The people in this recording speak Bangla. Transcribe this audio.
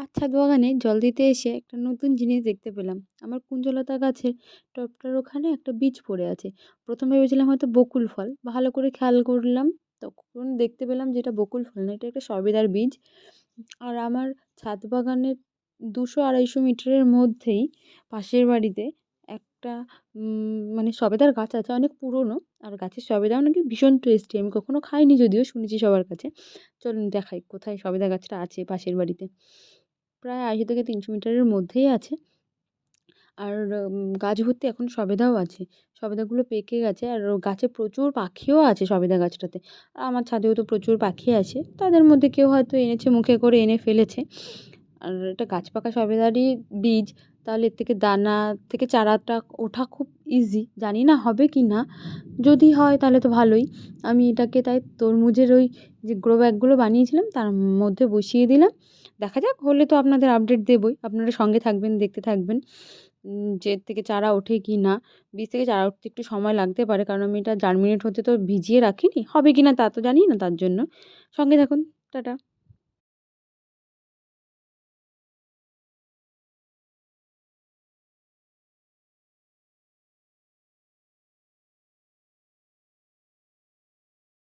আর ছাদ বাগানে জল দিতে এসে একটা নতুন জিনিস দেখতে পেলাম। আমার কুঞ্জলতা গাছের টবটার ওখানে একটা বীজ পড়ে আছে। প্রথম ভেবেছিলাম হয়তো বকুল ফল। ভালো করে খেয়াল করলাম, তখন দেখতে পেলাম যে এটা বকুল ফল না, এটা একটা সবেদার বীজ। আর আমার ছাদ বাগানের ২০০-২৫০ মিটারের মধ্যেই পাশের বাড়িতে একটা মানে সবেদার গাছ আছে, অনেক পুরনো। আর গাছের সবেদাও নাকি ভীষণ টেস্টি। আমি কখনো খাইনি, যদিও শুনেছি সবার কাছে। চলুন দেখাই কোথায় সবেদা গাছটা আছে পাশের বাড়িতে। প্রায় ২৫০ থেকে ৩০০ মিটারের মধ্যেই আছে। আর গাছ ভর্তি এখন সবেদাও আছে। সবেদাগুলো পেকে গেছে, আর গাছে প্রচুর পাখিও আছে সবেদা গাছটাতে। আর আমার ছাদেও তো প্রচুর পাখি আছে। তাদের মধ্যে কেউ হয়তো এনেছে, মুখে করে এনে ফেলেছে। আর এটা গাছ পাকা সবেদারই বীজ। তাহলে এর থেকে দানা থেকে চারাটা ওঠা খুব ইজি। জানি না হবে কি না। যদি হয় তাহলে তো ভালোই। আমি এটাকে তাই তরমুজের ওই যে গ্রো ব্যাগগুলো বানিয়েছিলাম তার মধ্যে বসিয়ে দিলাম। দেখা যাক, হলে তো আপনাদের আপডেট দেবই। আপনারা সঙ্গে থাকবেন, দেখতে থাকবেন যে এর থেকে চারা ওঠে কি না। বীজ থেকে চারা উঠতে একটু সময় লাগতে পারে, কারণ আমি এটা জার্মিনেট হতে তো ভিজিয়ে রাখিনি। হবে কি না তা তো জানি না, তার জন্য সঙ্গে থাকুন। টাটা।